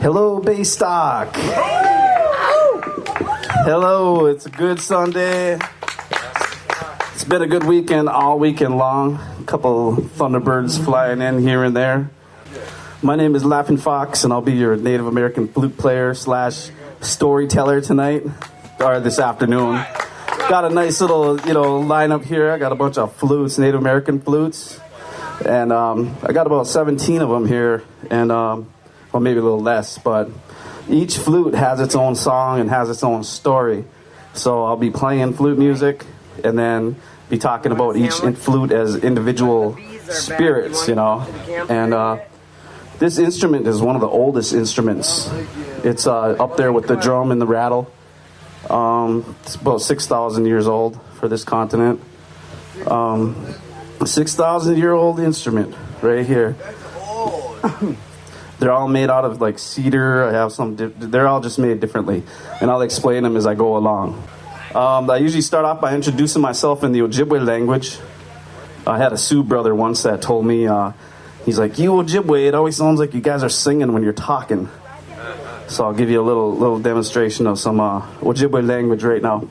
Hello, Baystock. Hello, it's a good Sunday. It's been a good weekend all weekend long. A couple thunderbirds flying in here and there. My name is Laughing Fox, and I'll be your Native American flute player / storyteller tonight, or this afternoon. Got a nice little, lineup here. I got a bunch of flutes, Native American flutes. And I got about 17 of them here, and well, maybe a little less, but each flute has its own song and has its own story. So I'll be playing flute music and then be talking about each flute as individual spirits, And this instrument is one of the oldest instruments. It's up there with the drum and the rattle. It's about 6,000 years old for this continent. 6,000-year-old instrument right here. They're all made out of like cedar. I have some. They're all just made differently, and I'll explain them as I go along. I usually start off by introducing myself in the Ojibwe language. I had a Sioux brother once that told me, he's like, "You Ojibwe, it always sounds like you guys are singing when you're talking." So I'll give you a little demonstration of some Ojibwe language right now.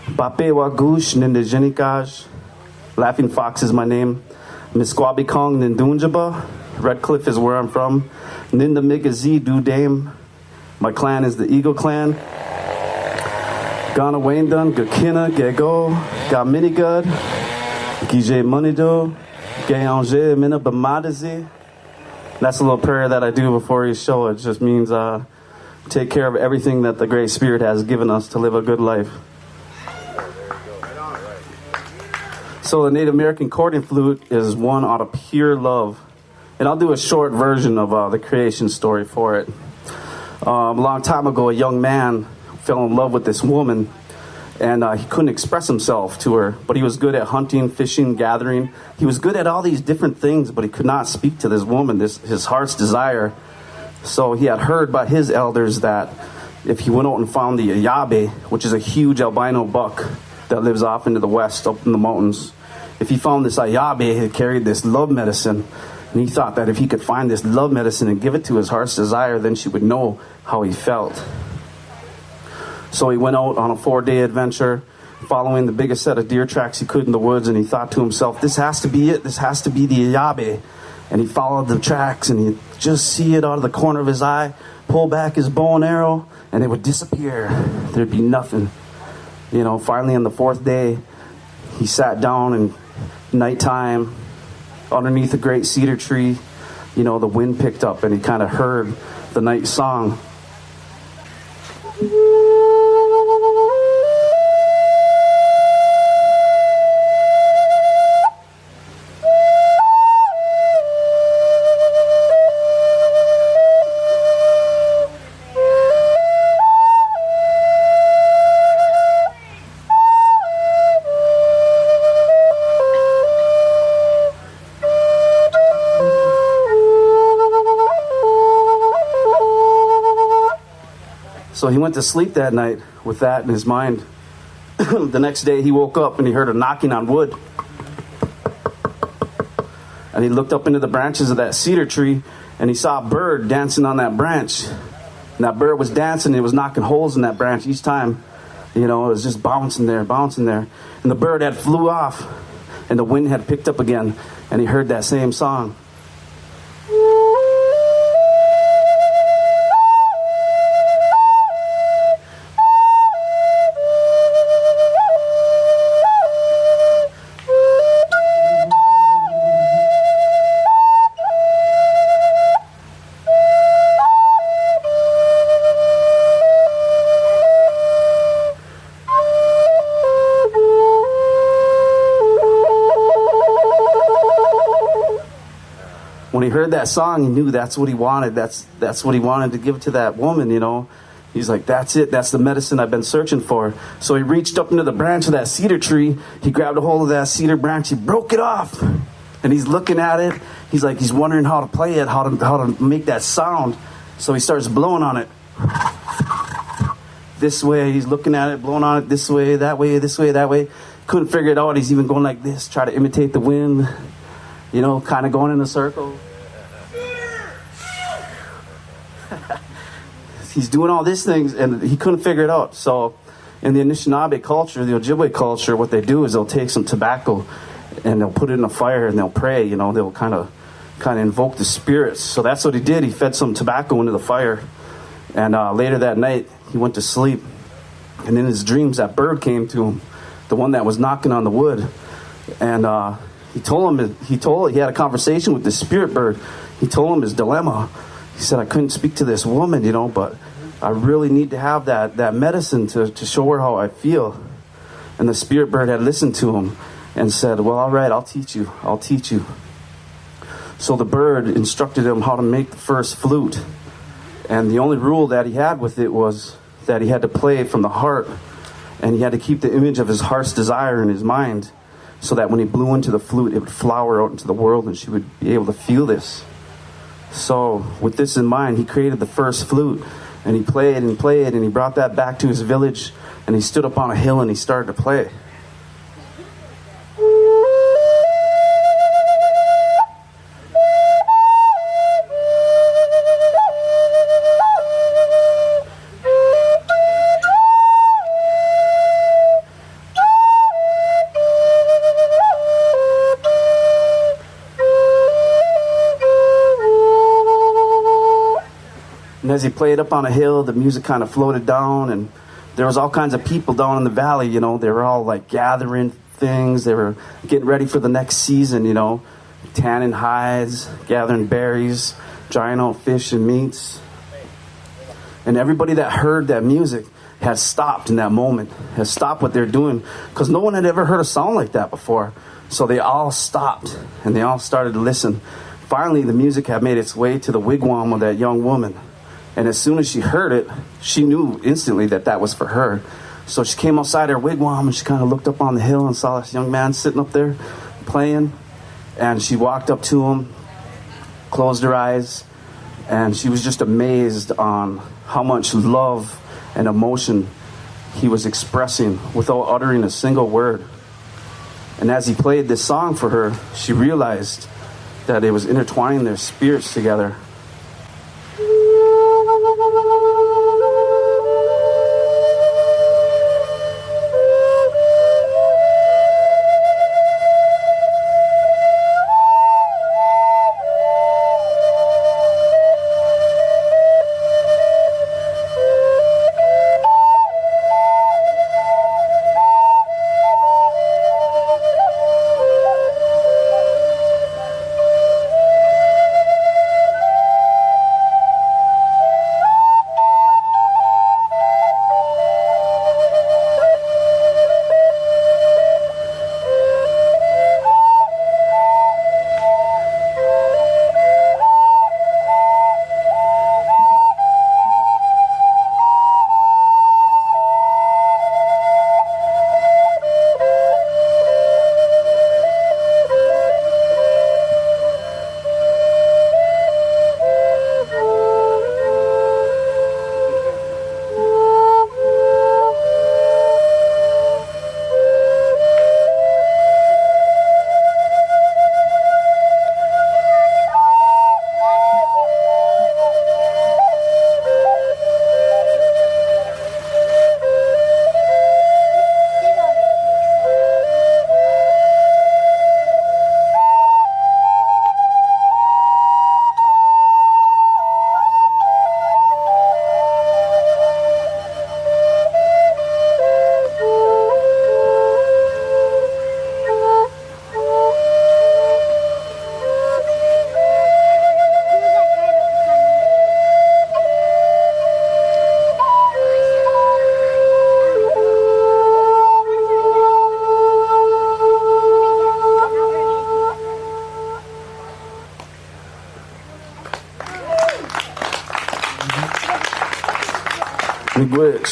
Pape Wagush Nindigenikaj. Laughing Fox is my name. Misquabi Kong Nindunjaba. Red Cliff is where I'm from. Ninda Migazi Dame. My clan is the Eagle Clan. Gana Waindun, Gakina, Gego, Ga Minigud, Gije Munido, Gayange, Mina Bamadazi. That's a little prayer that I do before each show. It just means take care of everything that the Great Spirit has given us to live a good life. So the Native American accordion flute is one out of pure love. And I'll do a short version of the creation story for it. A long time ago, a young man fell in love with this woman, and he couldn't express himself to her, but he was good at hunting, fishing, gathering. He was good at all these different things, but he could not speak to this woman, his heart's desire. So he had heard by his elders that if he went out and found the Ayabe, which is a huge albino buck that lives off into the west, up in the mountains, if he found this Ayabe, he carried this love medicine. And he thought that if he could find this love medicine and give it to his heart's desire, then she would know how he felt. So he went out on a 4-day adventure, following the biggest set of deer tracks he could in the woods, and he thought to himself, this has to be it. This has to be the Ayabe. And he followed the tracks, and he'd just see it out of the corner of his eye, pull back his bow and arrow, and it would disappear. There'd be nothing. Finally on the 4th day, he sat down, and nighttime, underneath a great cedar tree, the wind picked up, and he kind of heard the night song. So he went to sleep that night with that in his mind. The next day he woke up and he heard a knocking on wood. And he looked up into the branches of that cedar tree and he saw a bird dancing on that branch. And that bird was dancing and it was knocking holes in that branch each time. It was just bouncing there. And the bird had flew off and the wind had picked up again and he heard that same song. When he heard that song, he knew that's what he wanted. That's what he wanted to give to that woman, He's like, that's it. That's the medicine I've been searching for. So he reached up into the branch of that cedar tree. He grabbed a hold of that cedar branch. He broke it off. And he's looking at it. He's wondering how to play it, how to make that sound. So he starts blowing on it. This way, he's looking at it, blowing on it this way, that way, this way, that way. Couldn't figure it out. He's even going like this, try to imitate the wind. Kind of going in a circle. he's doing all these things, and he couldn't figure it out. So in the Anishinaabe culture, the Ojibwe culture, what they do is they'll take some tobacco and they'll put it in a fire and they'll pray. They'll kind of invoke the spirits. So that's what he did. He fed some tobacco into the fire, and later that night he went to sleep. And in his dreams, that bird came to him, the one that was knocking on the wood, and he had a conversation with the spirit bird. He told him his dilemma. He said, I couldn't speak to this woman, but I really need to have that medicine to show her how I feel. And the spirit bird had listened to him and said, well, all right, I'll teach you. So the bird instructed him how to make the first flute. And the only rule that he had with it was that he had to play from the heart, and he had to keep the image of his heart's desire in his mind, so that when he blew into the flute, it would flower out into the world and she would be able to feel this. So with this in mind, he created the first flute, and he played and played, and he brought that back to his village, and he stood up on a hill and he started to play. And as he played up on a hill, the music kind of floated down, and there was all kinds of people down in the valley. They were all like gathering things. They were getting ready for the next season, tanning hides, gathering berries, drying out fish and meats. And everybody that heard that music had stopped in that moment, had stopped what they're doing, because no one had ever heard a sound like that before. So they all stopped, and they all started to listen. Finally, the music had made its way to the wigwam of that young woman. And as soon as she heard it, she knew instantly that was for her. So she came outside her wigwam, and she kind of looked up on the hill and saw this young man sitting up there playing. And she walked up to him, closed her eyes, and she was just amazed on how much love and emotion he was expressing without uttering a single word. And as he played this song for her, she realized that it was intertwining their spirits together.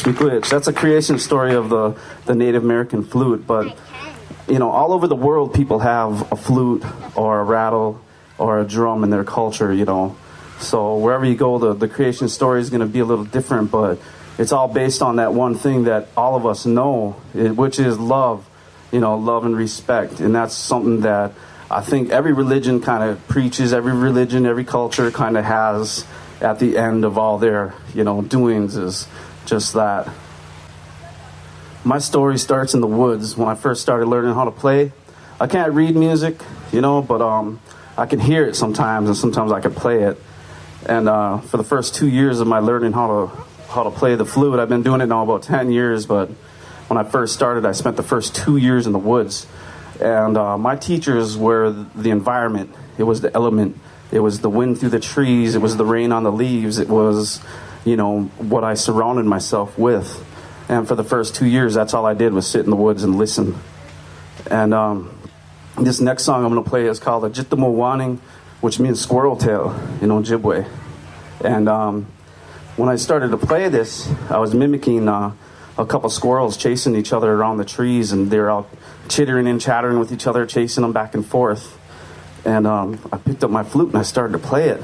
Miigwech. That's a creation story of the Native American flute. But, all over the world, people have a flute or a rattle or a drum in their culture, So wherever you go, the creation story is going to be a little different, but it's all based on that one thing that all of us know, which is love, love and respect. And that's something that I think every religion kind of preaches, every religion, every culture kind of has. at the end of all their, doings is just that. My story starts in the woods when I first started learning how to play. I can't read music, but I can hear it sometimes, and sometimes I can play it. And for the first 2 years of my learning how to play the flute, I've been doing it now about 10 years, but when I first started, I spent the first 2 years in the woods. And my teachers were the environment. It was the element. It was the wind through the trees. It was the rain on the leaves. It was, what I surrounded myself with. And for the first 2 years, that's all I did was sit in the woods and listen. And this next song I'm going to play is called Ojibwe Waning, which means squirrel tail in Ojibwe. And when I started to play this, I was mimicking a couple squirrels chasing each other around the trees, and they were out chittering and chattering with each other, chasing them back and forth. And I picked up my flute and I started to play it.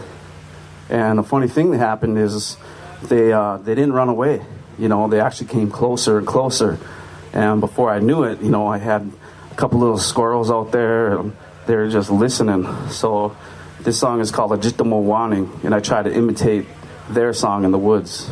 And the funny thing that happened is they didn't run away. They actually came closer and closer. And before I knew it, I had a couple little squirrels out there, and they were just listening. So this song is called Ojibwe Waning, and I try to imitate their song in the woods.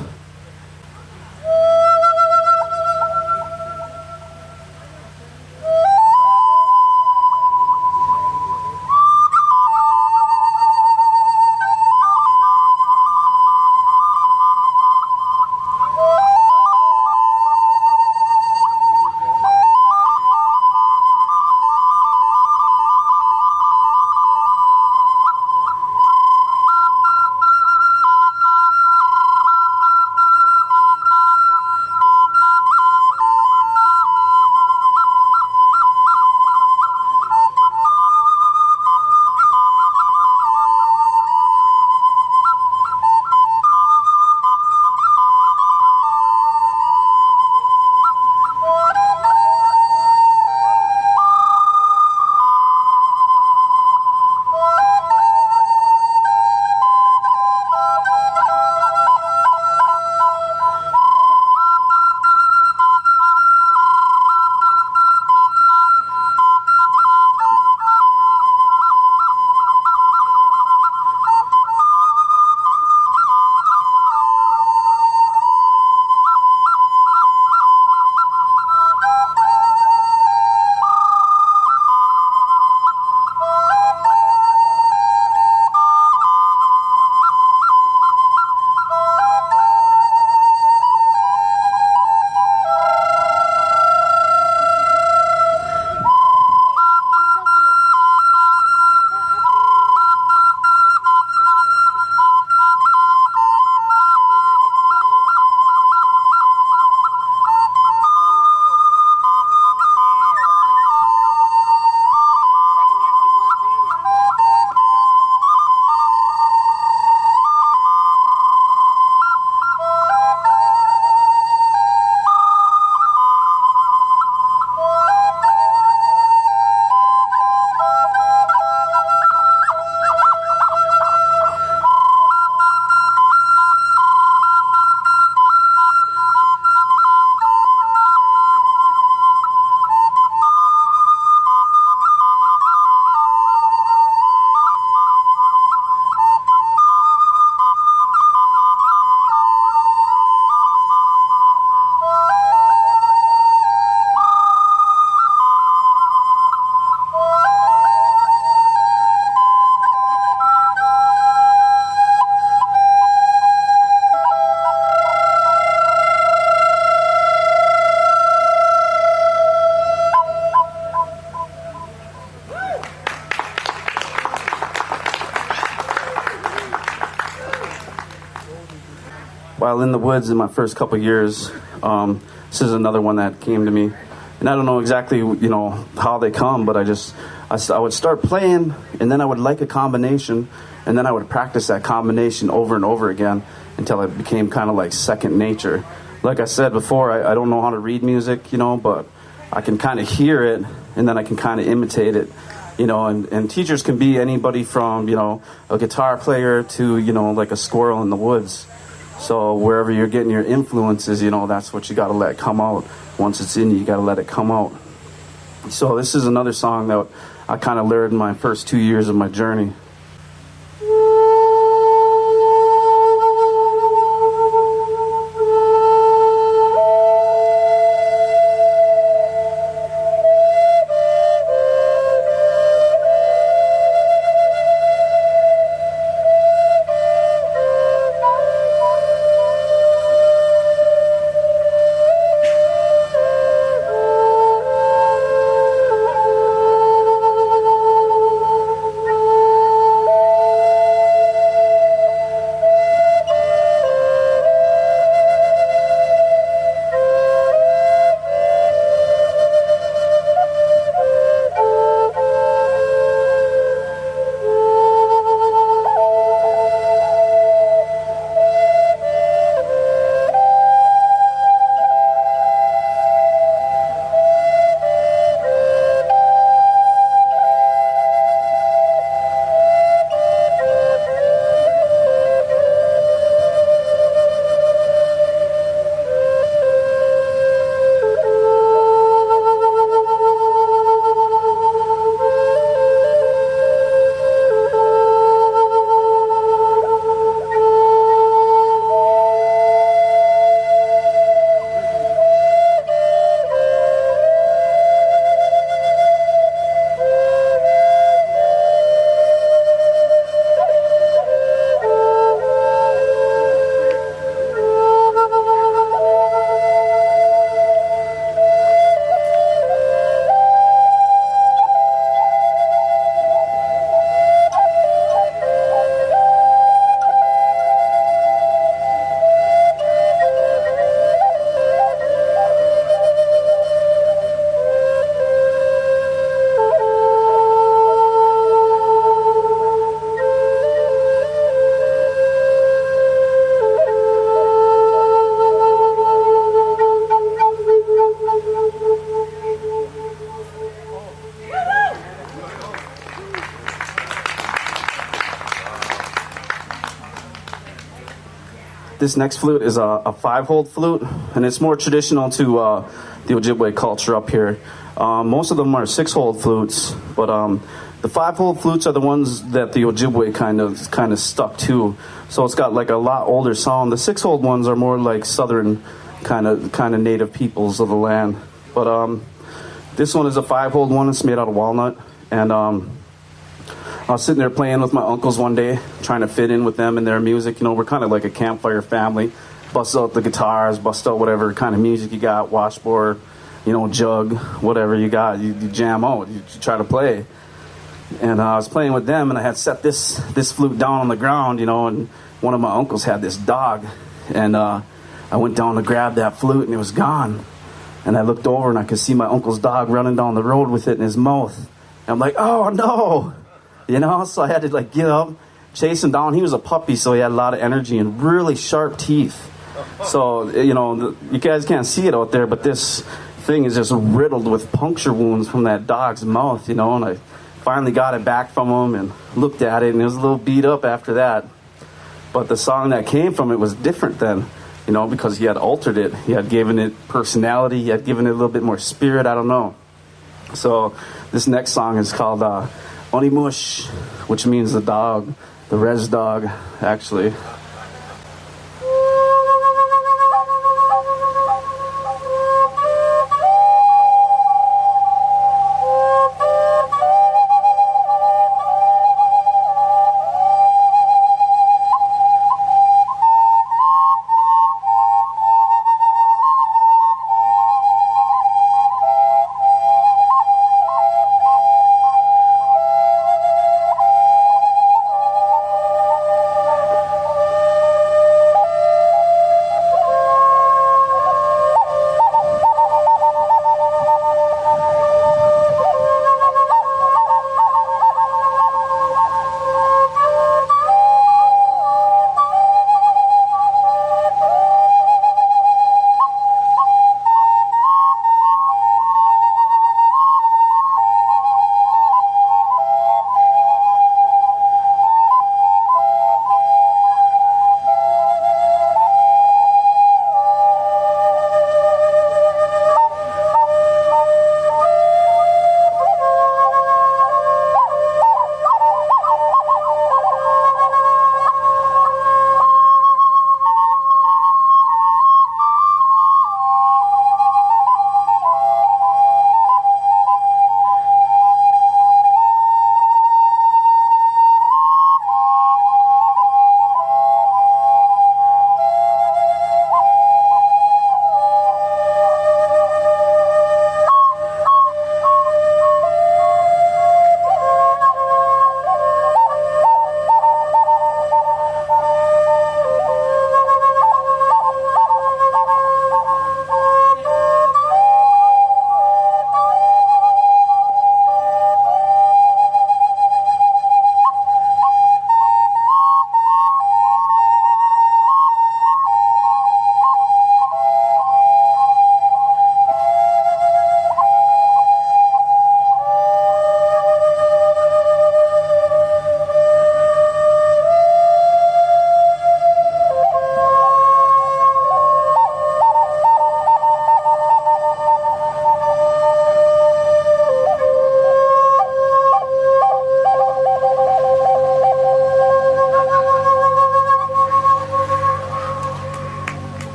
While in the woods in my first couple years, this is another one that came to me. And I don't know exactly, how they come, but I would start playing, and then I would like a combination, and then I would practice that combination over and over again until it became kind of like second nature. Like I said before, I don't know how to read music, but I can kind of hear it, and then I can kind of imitate it, and teachers can be anybody from, a guitar player to, like a squirrel in the woods. So wherever you're getting your influences, that's what you got to let come out. Once it's in you, got to let it come out. So this is another song that I kind of learned in my first 2 years of my journey. This next flute is a 5-hole flute, and it's more traditional to the Ojibwe culture up here. Most of them are 6-hole flutes, but the 5-hole flutes are the ones that the Ojibwe kind of stuck to. So it's got like a lot older sound. The 6-hole ones are more like southern kind of native peoples of the land. But this one is a 5-hole one. It's made out of walnut, and I was sitting there playing with my uncles one day, trying to fit in with them and their music. You know, we're kind of like a campfire family. Bust out the guitars, bust out whatever kind of music you got, washboard, you know, jug, whatever you got. You jam out, you try to play. And I was playing with them, and I had set this flute down on the ground, you know, and one of my uncles had this dog. And I went down to grab that flute, and it was gone. And I looked over, and I could see my uncle's dog running down the road with it in his mouth. And I'm like, oh, no. You know, so I had to like get up, chase him down. He was a puppy, so he had a lot of energy and really sharp teeth. So, you know, you guys can't see it out there, but this thing is just riddled with puncture wounds from that dog's mouth, you know, and I finally got it back from him and looked at it, and it was a little beat up after that. But the song that came from it was different then, you know, because he had altered it. He had given it personality. He had given it a little bit more spirit. I don't know. So this next song is called Onimush, which means the dog, the res dog, actually.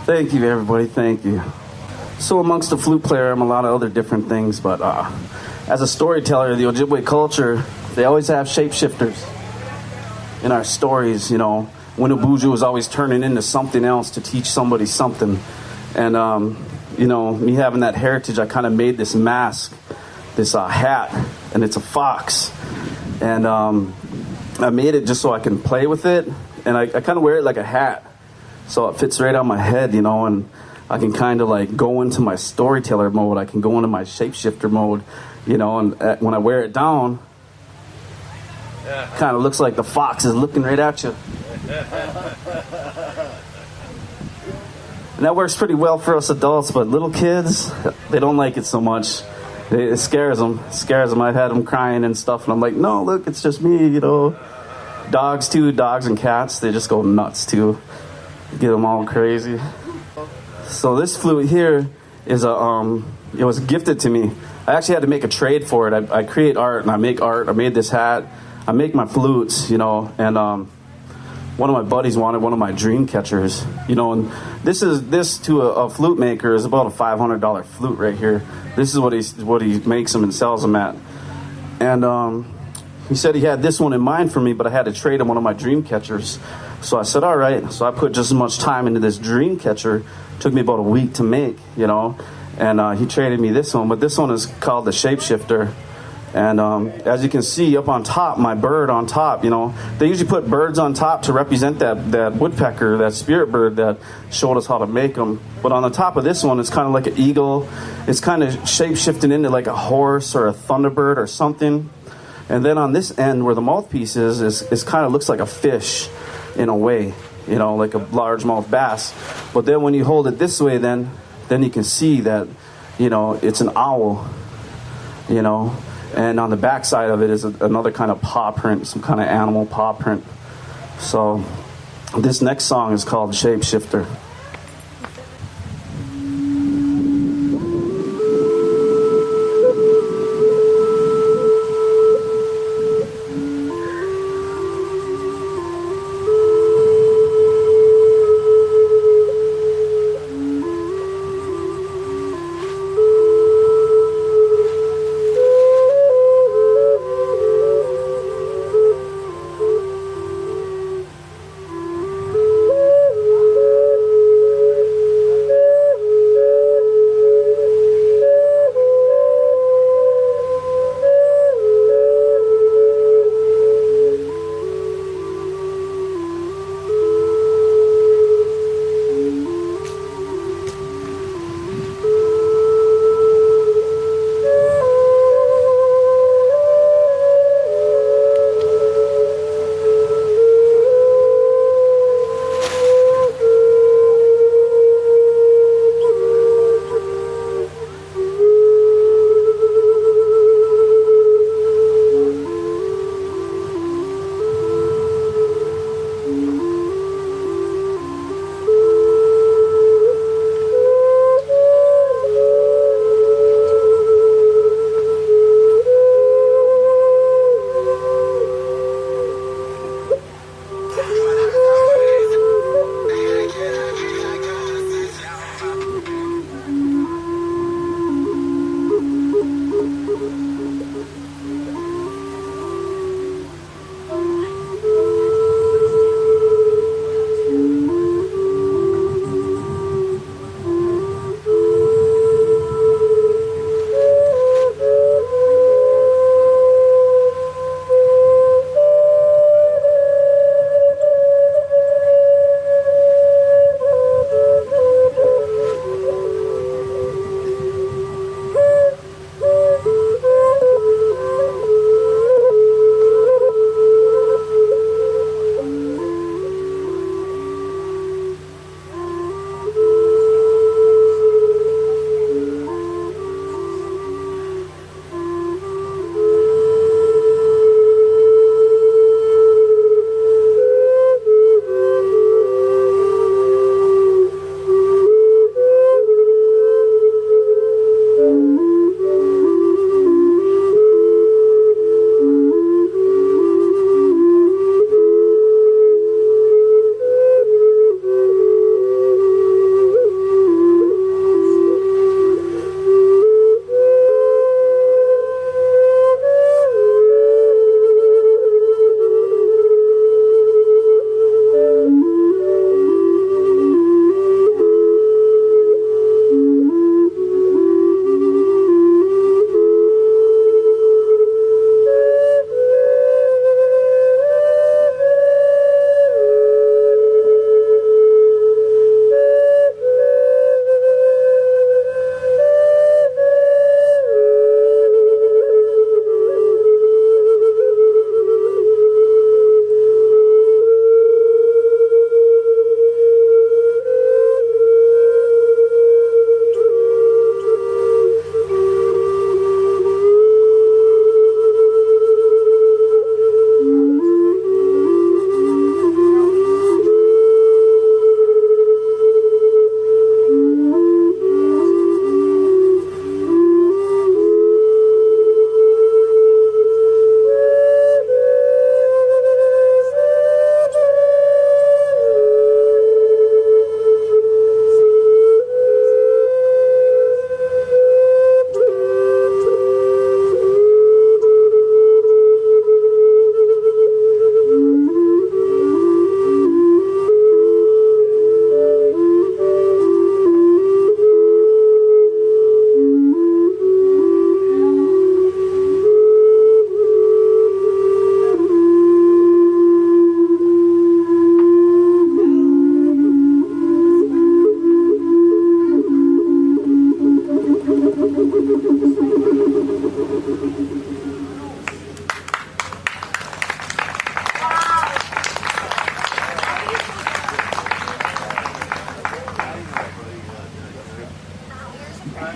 Thank you, everybody. Thank you. So amongst the flute player, I'm a lot of other different things, but as a storyteller, the Ojibwe culture, they always have shapeshifters in our stories, you know. Winnebuju is always turning into something else to teach somebody something. And, you know, me having that heritage, I kind of made this mask, this hat, and it's a fox. And I made it just so I can play with it, and I kind of wear it like a hat. So it fits right on my head, you know, and I can kind of like go into my storyteller mode. I can go into my shapeshifter mode, you know, and when I wear it down, kind of looks like the fox is looking right at you. And that works pretty well for us adults, but little kids, they don't like it so much. It scares them. I've had them crying and stuff, and I'm like, no, look, it's just me, you know. Dogs too, dogs and cats, they just go nuts too. Get them all crazy. So this flute here is it was gifted to me. I actually had to make a trade for it. I create art and I make art. I made this hat. I make my flutes, you know, and one of my buddies wanted one of my dream catchers, you know, and this to a flute maker is about a $500 flute right here. This is what he makes them and sells them at. And he said he had this one in mind for me, but I had to trade him one of my dream catchers. So I said, all right. So I put just as much time into this dream catcher. It took me about a week to make, you know, and he traded me this one, but this one is called the Shapeshifter. And as you can see up on top, my bird on top, you know, they usually put birds on top to represent that woodpecker, that spirit bird that showed us how to make them. But on the top of this one, it's kind of like an eagle. It's kind of shape-shifting into like a horse or a thunderbird or something. And then on this end where the mouthpiece is kind of looks like a fish in a way, you know, like a largemouth bass. But then when you hold it this way, then you can see that, you know, it's an owl, you know. And on the back side of it is another kind of paw print, some kind of animal paw print. So this next song is called Shapeshifter.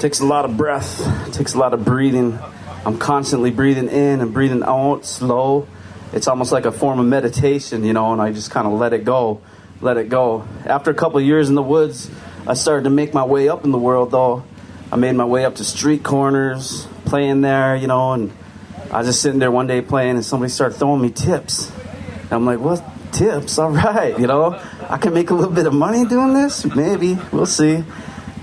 Takes a lot of breath, takes a lot of breathing. I'm constantly breathing in and breathing out slow. It's almost like a form of meditation, you know, and I just kind of let it go. After a couple of years in the woods, I started to make my way up in the world, though. I made my way up to street corners, playing there, you know, and I was just sitting there one day playing, and somebody started throwing me tips. And I'm like, what tips? All right, you know, I can make a little bit of money doing this? Maybe. We'll see.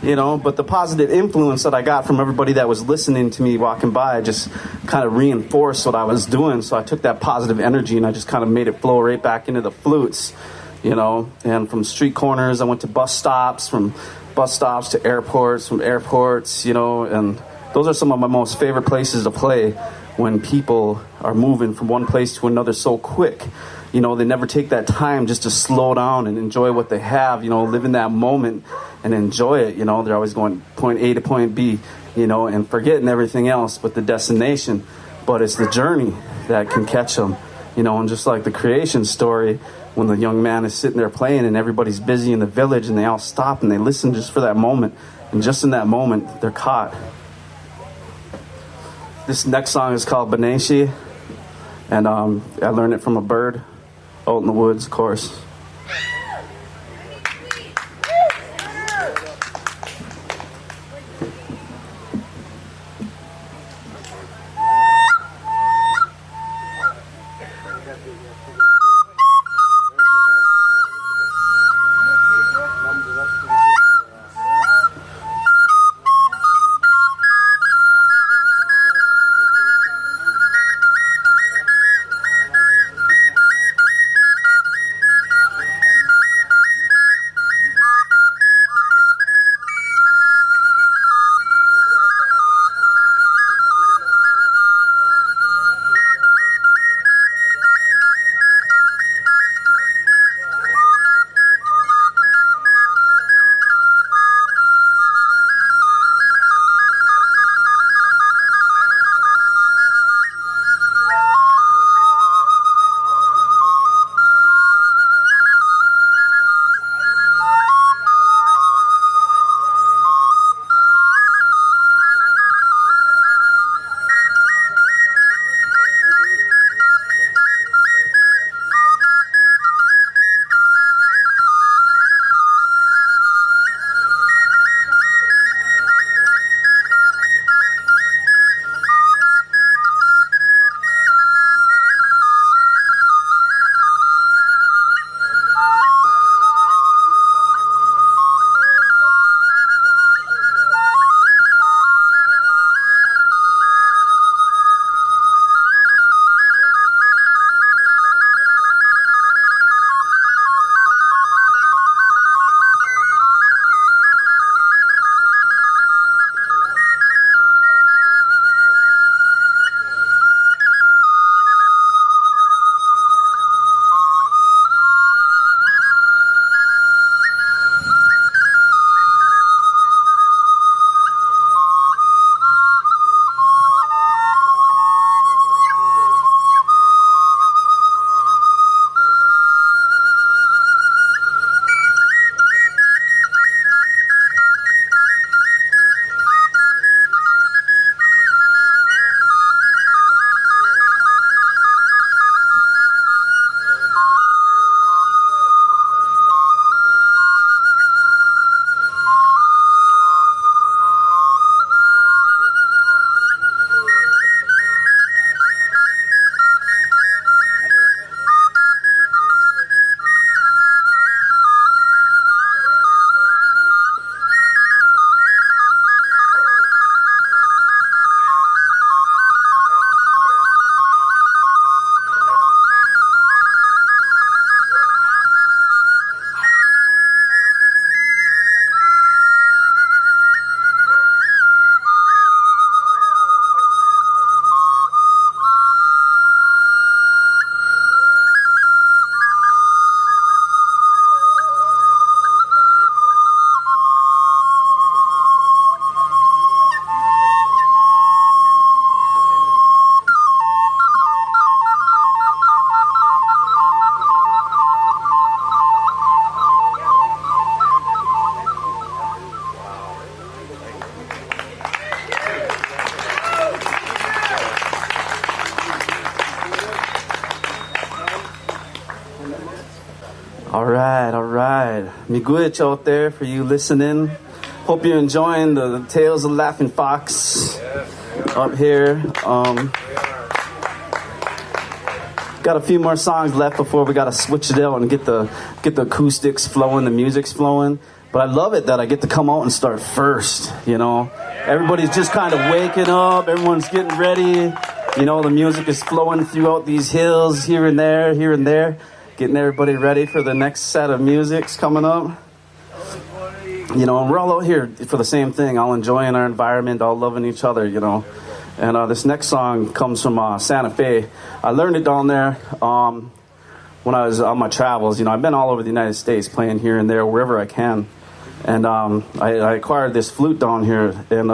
You know, but the positive influence that I got from everybody that was listening to me walking by just kind of reinforced what I was doing. So I took that positive energy and I just kind of made it flow right back into the flutes, you know. And from street corners, I went to bus stops, from bus stops to airports, from airports, you know. And those are some of my most favorite places to play when people are moving from one place to another so quick. You know, they never take that time just to slow down and enjoy what they have, you know, live in that moment and enjoy it. You know, they're always going point A to point B, you know, and forgetting everything else but the destination. But it's the journey that can catch them, you know, and just like the creation story, when the young man is sitting there playing and everybody's busy in the village and they all stop and they listen just for that moment. And just in that moment, they're caught. This next song is called Beneshi, and I learned it from a bird out in the woods, of course. All right, all right. Miigwech out there for you listening. Hope you're enjoying the Tales of Laughing Fox up here. Got a few more songs left before we got to switch it out and get the acoustics flowing, the music's flowing. But I love it that I get to come out and start first, you know. Everybody's just kind of waking up. Everyone's getting ready. You know, the music is flowing throughout these hills here and there, getting everybody ready for the next set of music's coming up. You know, and we're all out here for the same thing, all enjoying our environment, all loving each other, you know. And this next song comes from Santa Fe. I learned it down there when I was on my travels. You know, I've been all over the United States, playing here and there, wherever I can. And I acquired this flute down here, and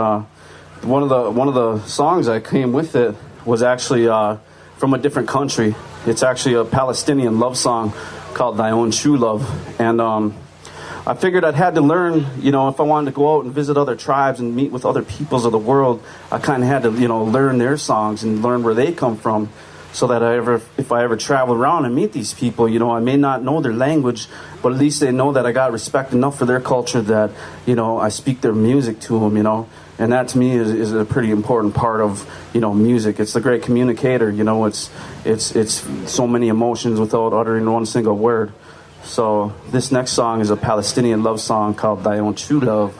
one of the songs that came with it was actually from a different country. It's actually a Palestinian love song called "Thy Own True Love," and I figured I'd had to learn. You know, if I wanted to go out and visit other tribes and meet with other peoples of the world, I kind of had to, you know, learn their songs and learn where they come from. So that if I ever travel around and meet these people, you know, I may not know their language, but at least they know that I got respect enough for their culture that, you know, I speak their music to them, you know. And that to me is a pretty important part of, you know, music. It's the great communicator, you know. It's so many emotions without uttering one single word. So this next song is a Palestinian love song called "Thy Own True Love."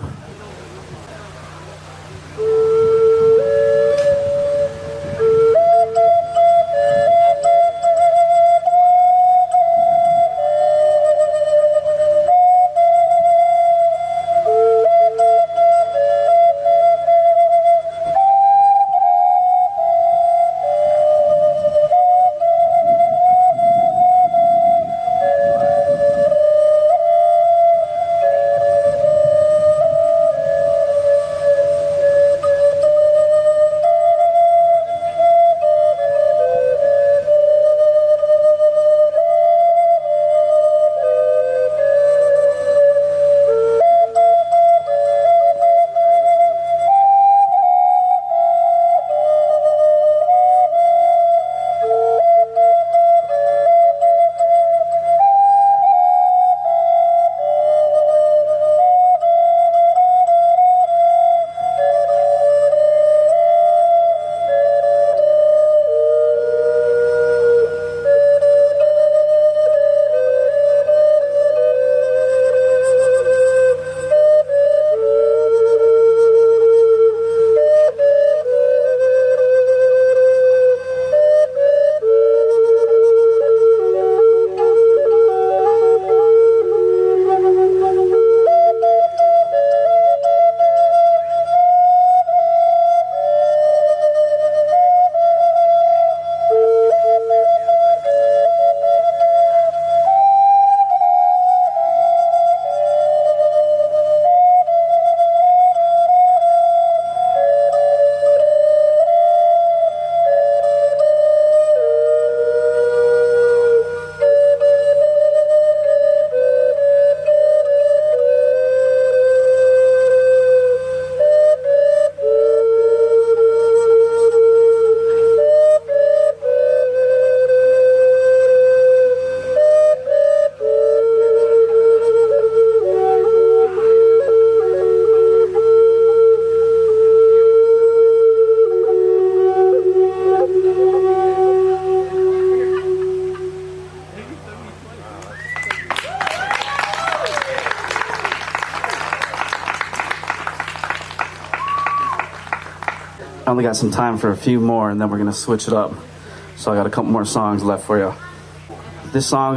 I only got some time for a few more, and then we're gonna switch it up. So I got a couple more songs left for you. This song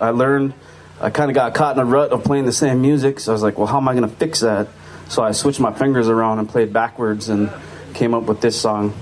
I learned. I kind of got caught in a rut of playing the same music, so I was like, well, how am I gonna fix that? So I switched my fingers around and played backwards and came up with this song.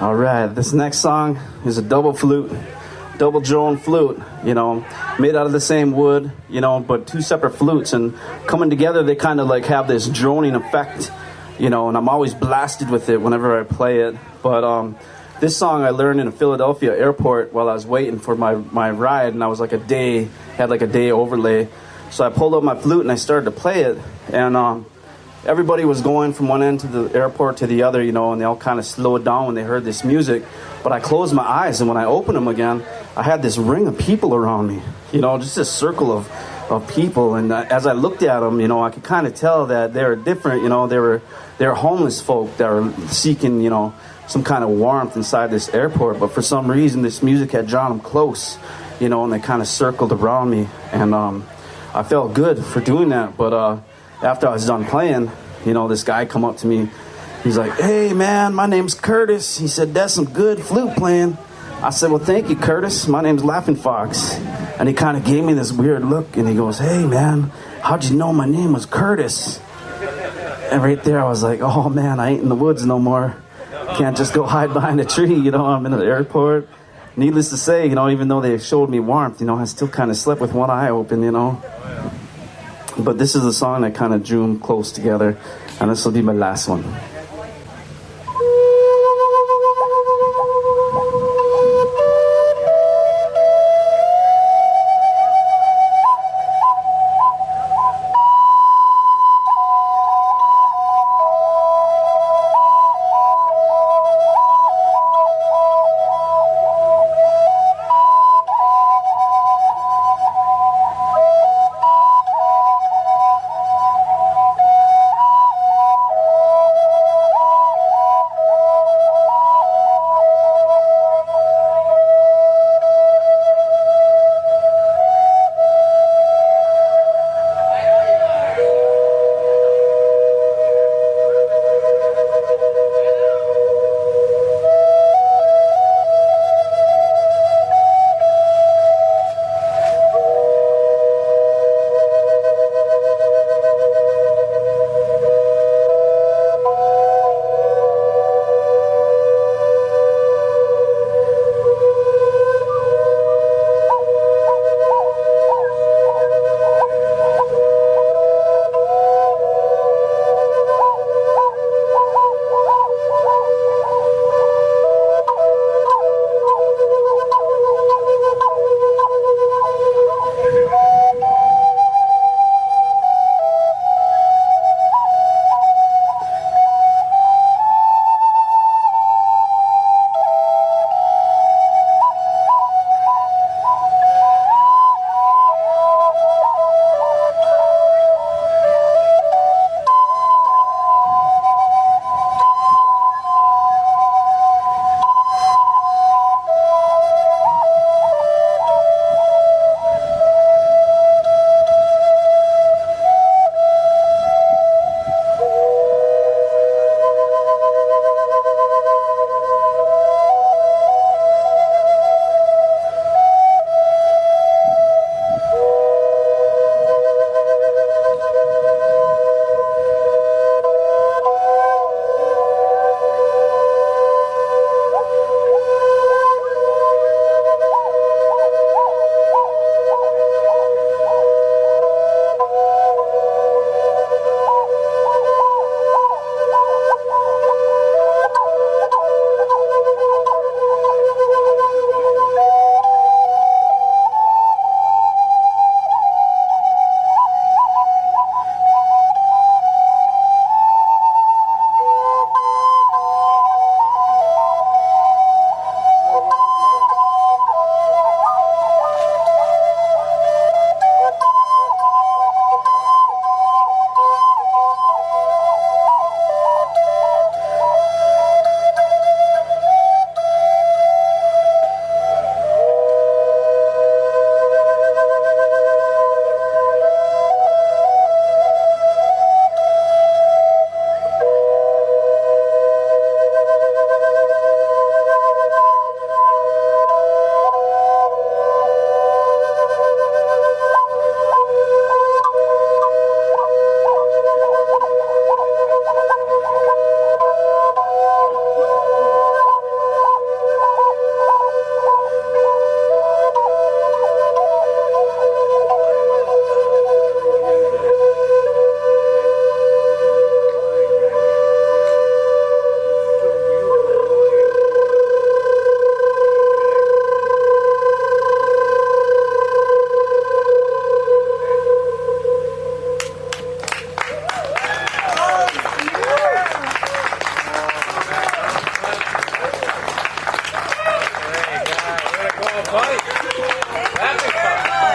All right, this next song is a double flute, double drone flute, you know, made out of the same wood, you know, but two separate flutes, and coming together they kind of like have this droning effect, you know, and I'm always blasted with it whenever I play it. But this song I learned in a Philadelphia airport while I was waiting for my ride, and I was like had like a day overlay. So I pulled up my flute and I started to play it, and everybody was going from one end to the airport to the other, you know, and they all kind of slowed down when they heard this music. But I closed my eyes, and when I opened them again, I had this ring of people around me, you know, just this circle of people. And as I looked at them, you know, I could kind of tell that they were different, you know, they were homeless folk that were seeking, you know, some kind of warmth inside this airport. But for some reason, this music had drawn them close, you know, and they kind of circled around me. And I felt good for doing that. But after I was done playing, you know, this guy come up to me. He's like, "Hey, man, my name's Curtis." He said, "That's some good flute playing." I said, "Well, thank you, Curtis. My name's Laughing Fox." And he kind of gave me this weird look, and he goes, "Hey, man, how'd you know my name was Curtis?" And right there, I was like, "Oh, man, I ain't in the woods no more. Can't just go hide behind a tree, you know, I'm in the airport." Needless to say, you know, even though they showed me warmth, you know, I still kind of slept with one eye open, you know. But this is a song that kind of drew them close together, and this will be my last one.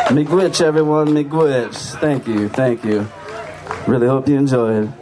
Miigwech, everyone, miigwech. Thank you, thank you. Really hope you enjoyed.